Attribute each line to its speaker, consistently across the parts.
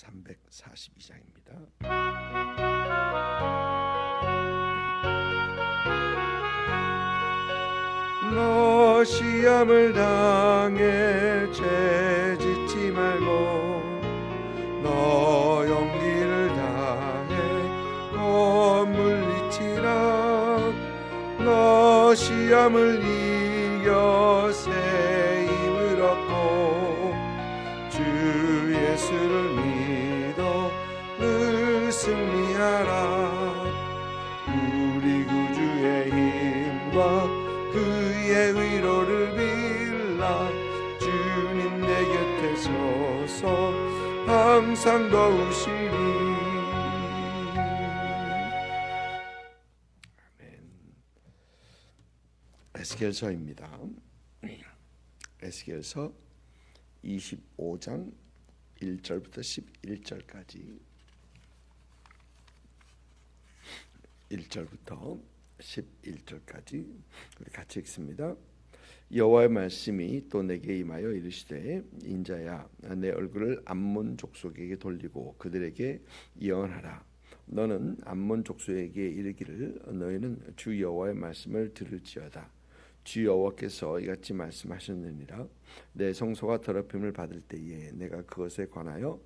Speaker 1: 342장입니다. 너 시험을 당해 죄짓지 말고 너 용기를 다해 곧 물리치라. 너 시험을 이겨 새 힘을 얻고 주 예수를 믿어 늘 승리하라. 우리 구주의 힘과 그의 위로를 빌라. 주님 내 곁에 서서 항상 도우시리. 아멘. 에스겔서입니다. 에스겔서 25장 1절부터 11절까지 1절부터 11절까지 우리 같이 읽습니다. 여호와의 말씀이 또 내게 임하여 이르시되 인자야 내 얼굴을 암몬 족속에게 돌리고 그들에게 예언하라. 너는 암몬 족속에게 이르기를 너희는 주 여호와의 말씀을 들을지어다. 주 여호와께서 이같이 말씀하셨느니라. 내 성소가 더럽힘을 받을 때에 내가 그것에 관하여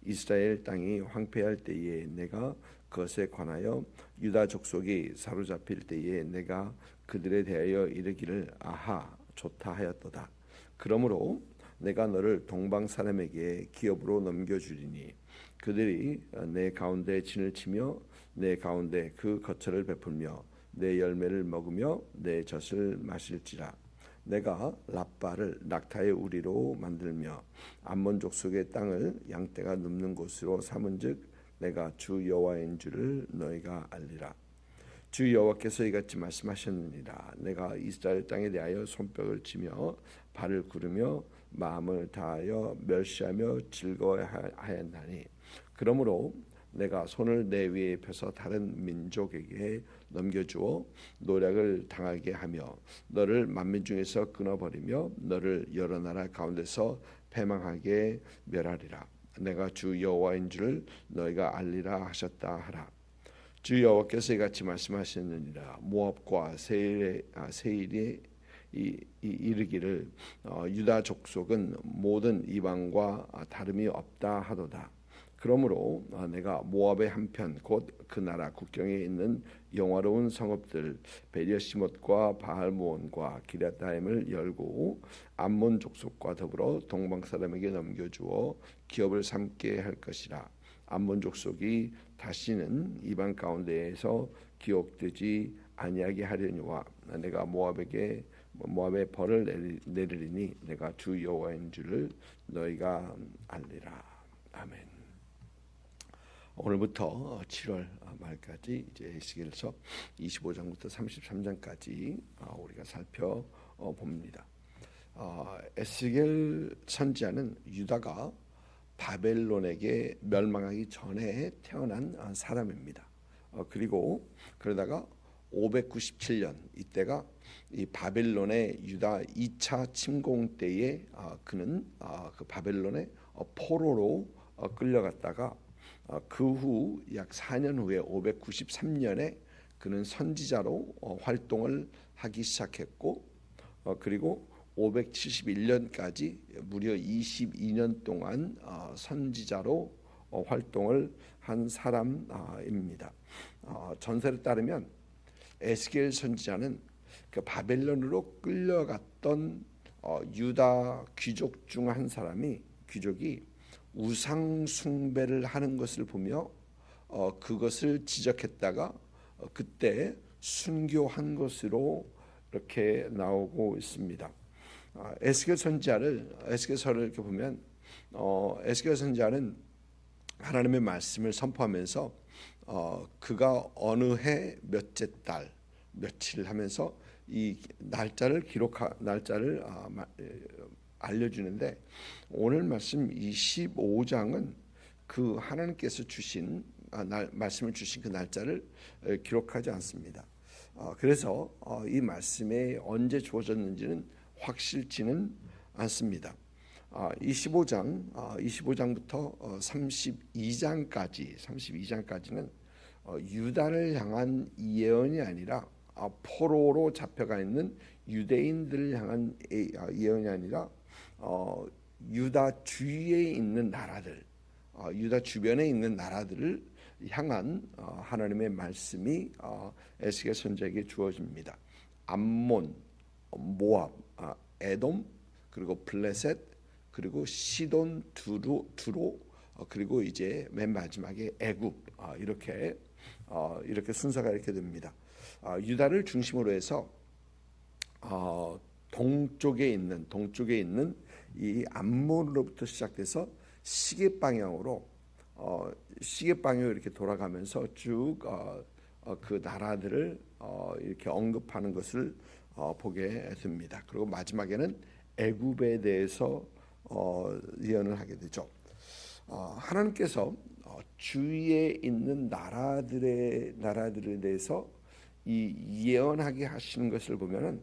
Speaker 1: 이스라엘 땅이 황폐할 때에 내가 그것에 관하여 유다 족속이 사로잡힐 때에 내가 그들에 대하여 이르기를 아하 좋다 하였도다. 그러므로 내가 너를 동방 사람에게 기업으로 넘겨주리니 그들이 내 가운데 진을 치며 내 가운데 그 거처를 베풀며 내 열매를 먹으며 내 젖을 마실지라. 내가 랍바를 낙타의 우리로 만들며 암몬 족속의 땅을 양떼가 눕는 곳으로 삼은즉 내가 주 여호와인 줄을 너희가 알리라. 주 여호와께서 이같이 말씀하셨느니라. 내가 이스라엘 땅에 대하여 손뼉을 치며 발을 구르며 마음을 다하여 멸시하며 즐거워하였나니 그러므로 내가 손을 내 위에 펴서 다른 민족에게 넘겨주어 노략을 당하게 하며 너를 만민 중에서 끊어버리며 너를 여러 나라 가운데서 패망하게 멸하리라. 내가 주 여호와인 줄 너희가 알리라 하셨다 하라. 주 여호와께서 이같이 말씀하셨느니라. 모압과 세일이 이르기를 유다 족속은 모든 이방과 다름이 없다 하도다. 그러므로 내가 모압의 한편 곧 그 나라 국경에 있는 영화로운 성읍들 베리시못과 바알모온과 기럇다임을 열고 암몬 족속과 더불어 동방 사람에게 넘겨주어 기업을 삼게 할 것이라. 암몬 족속이 다시는 이방 가운데에서 기억되지 아니하게 하려니와 내가 모압의 벌을 내리리니 내가 주 여호와인 줄을 너희가 알리라. 아멘. 오늘부터 7월 말까지 이제 에스겔서 25장부터 33장까지 우리가 살펴봅니다. 에스겔 선지자는 유다가 바벨론에게 멸망하기 전에 태어난 사람입니다. 그리고 그러다가 597년 이때가 이 바벨론의 유다 2차 침공 때에 그는 그 바벨론의 포로로 끌려갔다가 그 후 약 4년 후에 593년에 그는 선지자로 활동을 하기 시작했고 그리고 571년까지 무려 22년 동안 선지자로 활동을 한 사람입니다. 전설에 따르면 에스겔 선지자는 그 바벨론으로 끌려갔던 유다 귀족 중 한 귀족이 우상 숭배를 하는 것을 보며 그것을 지적했다가 그때 순교한 것으로 이렇게 나오고 있습니다. 에스겔 선지자를 이렇게 보면 에스겔 선지자는 하나님의 말씀을 선포하면서 그가 어느 해 몇째 달 며칠 하면서 이 날짜를 알려주는데 오늘 말씀 25장은 그 하나님께서 주신 말씀을 주신 그 날짜를 기록하지 않습니다. 그래서 이 말씀이 언제 주어졌는지는 확실치는 않습니다. 25장부터 32장까지는 유다를 향한 예언이 아니라 포로로 잡혀가 있는 유대인들을 향한 예언이 아니라 유다 주위에 있는 나라들, 유다 주변에 있는 나라들을 향한 하나님의 말씀이 에스겔 선지자에게 주어집니다. 암몬, 모압, 에돔, 그리고 블레셋, 그리고 시돈, 두로, 그리고 이제 맨 마지막에 애굽, 이렇게 순서가 이렇게 됩니다. 유다를 중심으로 해서 동쪽에 있는 이 암몬으로부터 시작돼서 시계 방향으로 이렇게 돌아가면서 쭉 그 나라들을 이렇게 언급하는 것을 보게 됩니다. 그리고 마지막에는 애굽에 대해서 예언을 하게 되죠. 하나님께서 주위에 있는 나라들에 대해서 이 예언하게 하시는 것을 보면은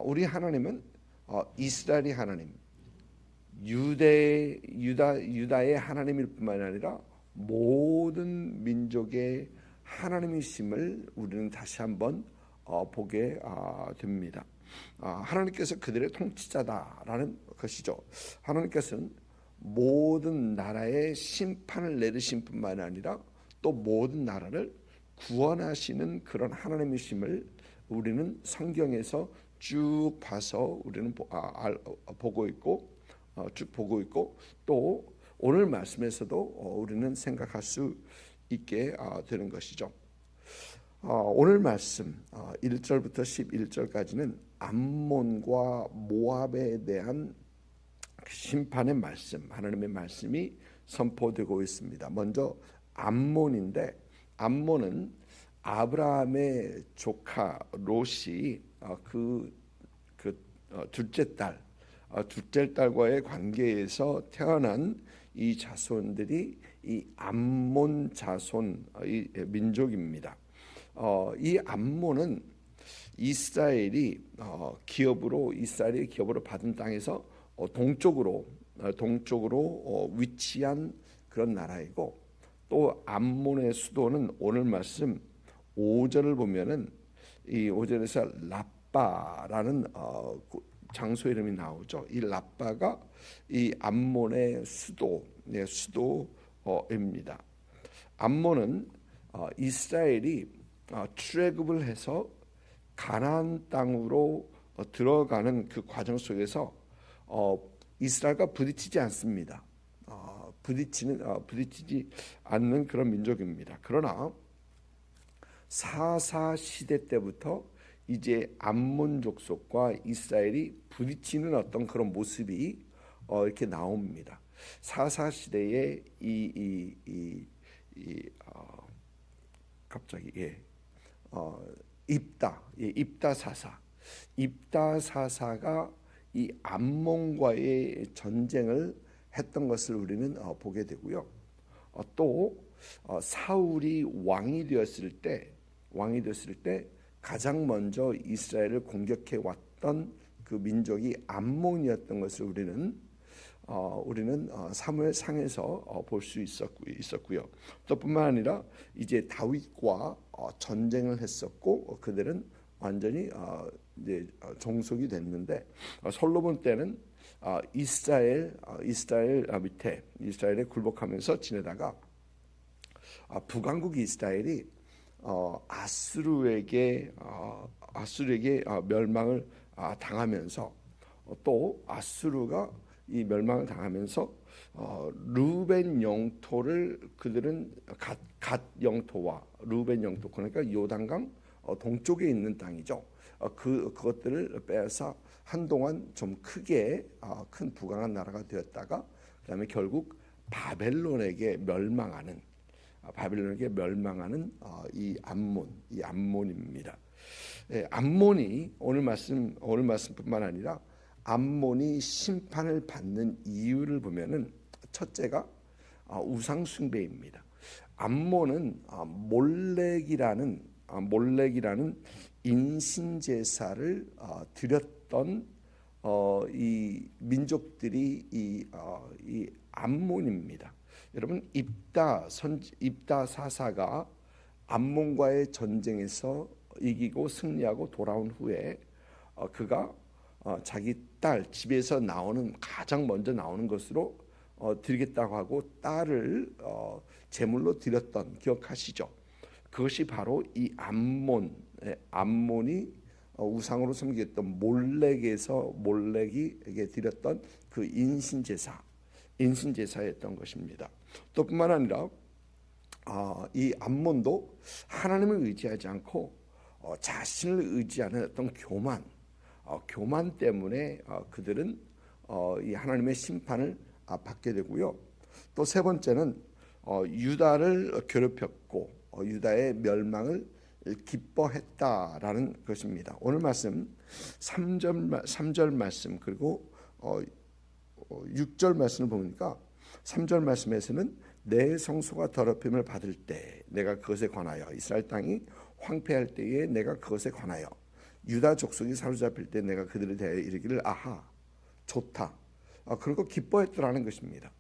Speaker 1: 우리 하나님은 이스라엘의 하나님, 유다의 하나님일 뿐만 아니라 모든 민족의 하나님이심을 우리는 다시 한번 보게 됩니다. 하나님께서 그들의 통치자다라는 것이죠. 하나님께서는 모든 나라의 심판을 내리신 뿐만 아니라 또 모든 나라를 구원하시는 그런 하나님이심을 우리는 성경에서 쭉 봐서 우리는 보고 있고 또 오늘 말씀에서도 우리는 생각할 수 있게 되는 것이죠. 오늘 말씀 1절부터 11절까지는 암몬과 모압에 대한 심판의 말씀, 하나님의 말씀이 선포되고 있습니다. 먼저 암몬인데, 암몬은 아브라함의 조카 롯이 둘째 딸과의 관계에서 태어난 이 자손들이 이 암몬 자손 이 민족입니다. 이 암몬은 이스라엘이 기업으로 받은 땅에서 동쪽으로 위치한 그런 나라이고, 또 암몬의 수도는 오늘 말씀 5절을 보면은 이 5절에서 라빠라는 장소 이름이 나오죠. 이 라빠가 이 암몬의 수도입니다. 암몬은 이스라엘이 출애굽을 해서 가나안 땅으로 들어가는 그 과정 속에서 이스라엘과 부딪히지 않습니다. 부딪히지 않는 그런 민족입니다. 그러나 사사 시대 때부터 이제 암몬 족속과 이스라엘이 부딪히는 어떤 그런 모습이 이렇게 나옵니다. 사사 시대에 입다 사사가 이 암몬과의 전쟁을 했던 것을 우리는 보게 되고요. 또 사울이 왕이 되었을 때 가장 먼저 이스라엘을 공격해 왔던 그 민족이 암몬이었던 것을 우리는 사무엘상에서 볼 수 있었고요. 또 뿐만 아니라 이제 다윗과 전쟁을 했었고, 그들은 완전히 이제 종속이 됐는데, 솔로몬 때는 이스라엘 밑에 이스라엘에 굴복하면서 지내다가 북왕국 이스라엘이 아수르에게 멸망을 당하면서, 또 아수르가 이 멸망을 당하면서 루벤 영토를 그들은 갓 영토와 루벤 영토, 그러니까 요단강 동쪽에 있는 땅이죠. 그것들을 빼앗아 한동안 좀 큰 부강한 나라가 되었다가, 그다음에 결국 바벨론에게 멸망하는 이 암몬입니다. 암몬이 오늘 말씀뿐만 아니라 암몬이 심판을 받는 이유를 보면은, 첫째가 우상 숭배입니다. 암몬은 몰렉이라는 인신 제사를 드렸던 이 민족들이 이 암몬입니다. 여러분 입다 사사가 암몬과의 전쟁에서 이기고 승리하고 돌아온 후에 그가 자기 딸 집에서 나오는 가장 먼저 나오는 것으로 드리겠다고 하고 딸을 제물로 드렸던 기억하시죠? 그것이 바로 이 암몬이 우상으로 섬겼던 몰렉에게 드렸던 그 인신제사였던 것입니다. 또 뿐만 아니라 이 암몬도 하나님을 의지하지 않고 자신을 의지하는 어떤 교만 때문에 그들은 이 하나님의 심판을 받게 되고요. 또 세 번째는 유다를 괴롭혔고 유다의 멸망을 기뻐했다라는 것입니다. 오늘 말씀 3절 말씀 그리고 6절 말씀을 보니까 3절 말씀에서는 내 성소가 더럽힘을 받을 때 내가 그것에 관하여 이스라엘 땅이 황폐할 때에 내가 그것에 관하여 유다 족속이 사로잡힐 때 내가 그들에 대하여 이르기를 아하 좋다 그리고 기뻐했더라는 것입니다.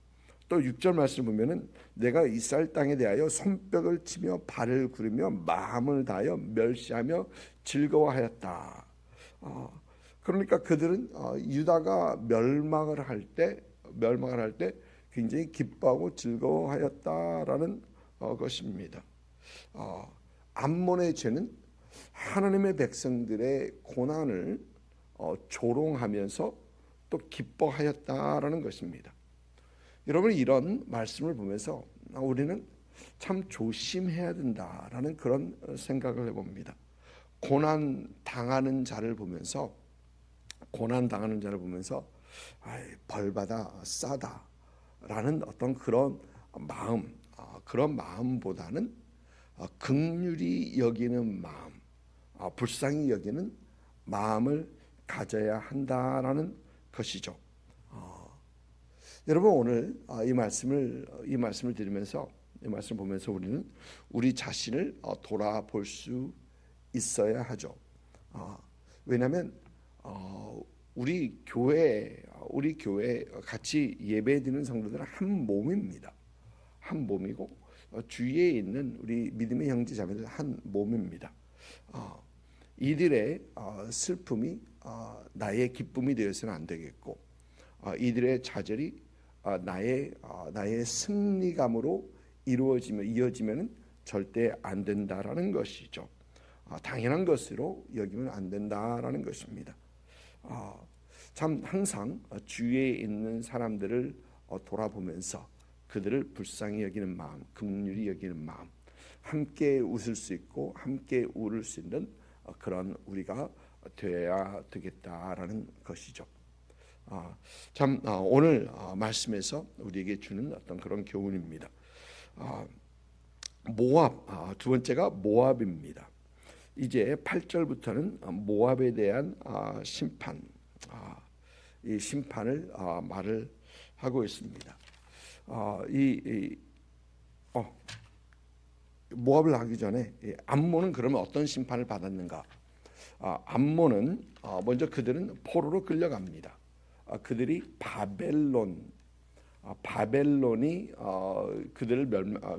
Speaker 1: 또 6절 말씀을 보면은 내가 이스라엘 땅에 대하여 손뼉을 치며 발을 구르며 마음을 다하여 멸시하며 즐거워하였다. 그러니까 그들은 유다가 멸망을 할 때 굉장히 기뻐하고 즐거워하였다라는 것입니다. 암몬의 죄는 하나님의 백성들의 고난을 조롱하면서 또 기뻐하였다라는 것입니다. 여러분 이런 말씀을 보면서 우리는 참 조심해야 된다라는 그런 생각을 해봅니다. 고난 당하는 자를 보면서 벌받아 싸다라는 어떤 그런 마음보다는 긍휼히 여기는 마음, 불쌍히 여기는 마음을 가져야 한다라는 것이죠. 여러분 오늘 이 말씀을 들으면서 이 말씀을 보면서 우리는 우리 자신을 돌아볼 수 있어야 하죠. 왜냐하면 우리 교회 같이 예배드리는 성도들은 한 몸입니다. 한 몸이고 주위에 있는 우리 믿음의 형제 자매들 한 몸입니다. 이들의 슬픔이 나의 기쁨이 되어서는 안 되겠고 이들의 좌절이 나의 승리감으로 이어지면 절대 안 된다라는 것이죠. 당연한 것으로 여기면 안 된다라는 것입니다. 참 항상 주위에 있는 사람들을 돌아보면서 그들을 불쌍히 여기는 마음, 긍휼히 여기는 마음, 함께 웃을 수 있고 함께 울을 수 있는 그런 우리가 되어야 되겠다라는 것이죠. 오늘 말씀에서 우리에게 주는 어떤 그런 교훈입니다. 모압 두 번째가 모압입니다. 이제 8절부터는 모압에 대한 심판, 이 심판을 말을 하고 있습니다. 모압을 하기 전에 암몬은 그러면 어떤 심판을 받았는가? 암몬은 먼저 그들은 포로로 끌려갑니다. 그들이 바벨론이 그들을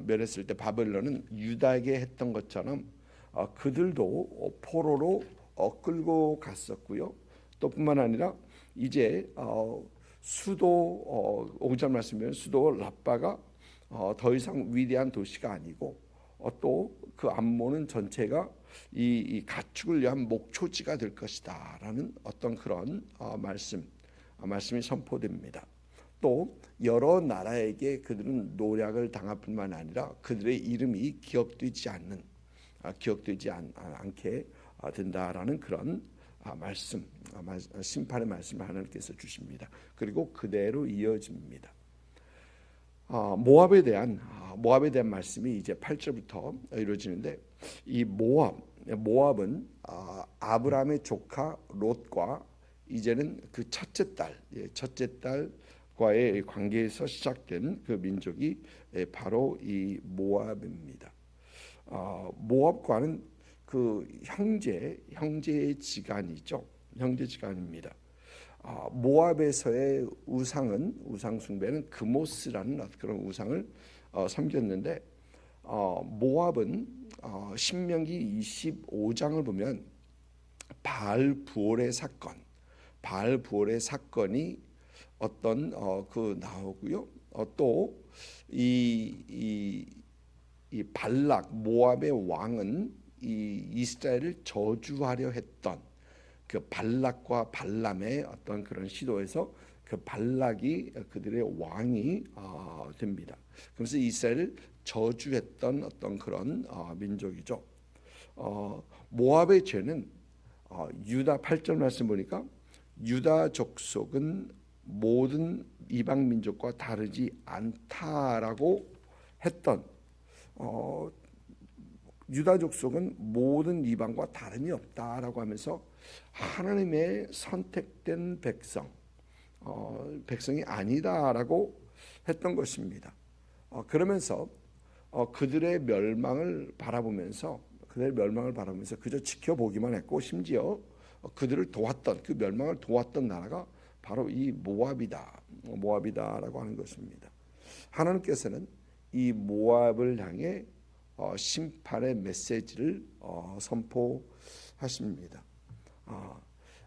Speaker 1: 멸했을 때 바벨론은 유다에게 했던 것처럼 그들도 포로로 끌고 갔었고요. 또 뿐만 아니라 이제 수도 5절 말씀이면 수도 라빠가 더 이상 위대한 도시가 아니고 또 그 암몬은 전체가 이 가축을 위한 목초지가 될 것이다라는 어떤 그런 말씀이 선포됩니다. 또 여러 나라에게 그들은 노략을 당할 뿐만 아니라 그들의 이름이 기억되지 않게 된다라는 그런 심판의 말씀을 하나님께서 주십니다. 그리고 그대로 이어집니다. 모압에 대한 말씀이 이제 8절부터 이루어지는데 이 모압은 아브라함의 조카 롯과 이제는 그 첫째 딸과의 관계에서 시작된 그 민족이 바로 이 모압입니다. 모압과는 그 형제의 지간이죠. 형제 지간입니다. 모압에서의 우상 숭배는 그모스라는 그런 우상을 섬겼는데 모압은 신명기 25장을 보면 바알 부올의 사건이 어떤 그 나오고요. 이 발락 모압의 왕은 이 이스라엘을 저주하려 했던 그 발락과 발람의 어떤 그런 시도에서 그 발락이 그들의 왕이 됩니다. 그래서 이스라엘을 저주했던 어떤 그런 민족이죠. 모압의 죄는 유다 8절 말씀 보니까 유다 족속은 모든 이방 민족과 다르지 않다라고 했던 유다 족속은 모든 이방과 다름이 없다라고 하면서 하나님의 선택된 백성이 아니다라고 했던 것입니다. 그러면서 그들의 멸망을 바라보면서 그저 지켜보기만 했고 심지어 그들을 도왔던 그 멸망을 도왔던 나라가 바로 이 모압이다라고 하는 것입니다. 하나님께서는 이 모압을 향해 심판의 메시지를 선포하십니다.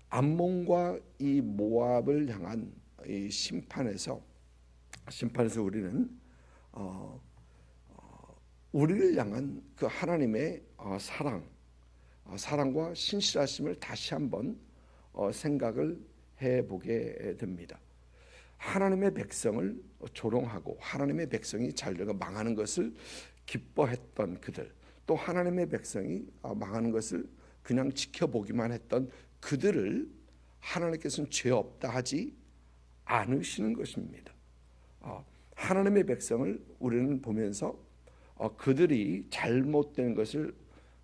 Speaker 1: 암몬과 이 모압을 향한 이 심판에서 우리를 향한 그 하나님의 사랑과 신실하심을 다시 한번 생각을 해보게 됩니다. 하나님의 백성을 조롱하고 하나님의 백성이 잘되고 망하는 것을 기뻐했던 그들, 또 하나님의 백성이 망하는 것을 그냥 지켜보기만 했던 그들을 하나님께서는 죄 없다 하지 않으시는 것입니다. 하나님의 백성을 우리는 보면서 그들이 잘못된 것을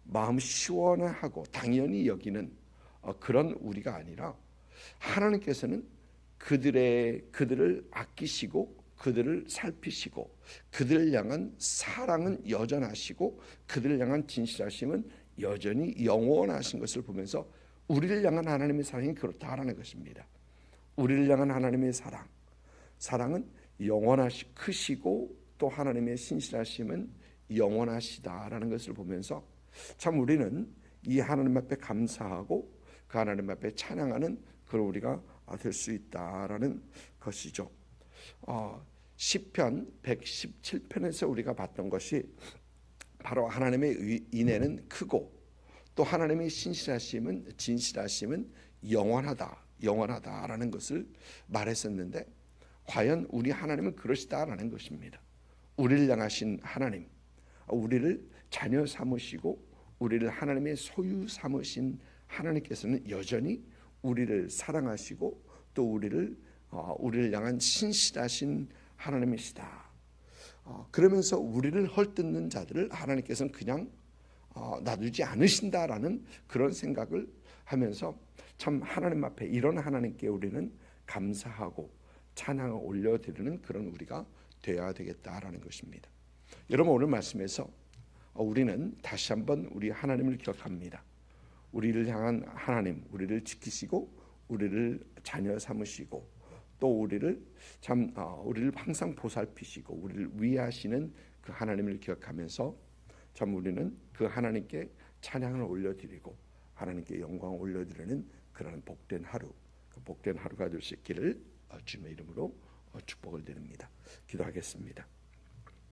Speaker 1: 마음 시원하고 당연히 여기는 그런 우리가 아니라 하나님께서는 그들을 아끼시고 그들을 살피시고 그들을 향한 사랑은 여전하시고 그들을 향한 진실하심은 여전히 영원하신 것을 보면서 우리를 향한 하나님의 사랑이 그렇다라는 것입니다. 우리를 향한 하나님의 사랑은 영원하시 크시고 또 하나님의 신실하심은 영원하시다라는 것을 보면서 참 우리는 이 하나님 앞에 감사하고 그 하나님 앞에 찬양하는 그런 우리가 될 수 있다라는 것이죠. 시편 117편에서 우리가 봤던 것이 바로 하나님의 인애는 크고 또 하나님의 진실하심은 영원하다라는 것을 말했었는데 과연 우리 하나님은 그러시다라는 것입니다. 우리를 향하신 하나님, 우리를 자녀 삼으시고 우리를 하나님의 소유 삼으신 하나님께서는 여전히 우리를 사랑하시고 또 우리를 향한 신실하신 하나님이시다. 그러면서 우리를 헐뜯는 자들을 하나님께서는 그냥 놔두지 않으신다라는 그런 생각을 하면서 참 하나님 앞에 이런 하나님께 우리는 감사하고 찬양을 올려드리는 그런 우리가 되어야 되겠다라는 것입니다. 여러분 오늘 말씀에서 우리는 다시 한번 우리 하나님을 기억합니다. 우리를 향한 하나님, 우리를 지키시고 우리를 자녀 삼으시고 또 우리를 항상 보살피시고 우리를 위하시는 그 하나님을 기억하면서 참 우리는 그 하나님께 찬양을 올려드리고 하나님께 영광을 올려드리는 그런 복된 하루가 될 수 있기를 주님의 이름으로 축복을 드립니다. 기도하겠습니다.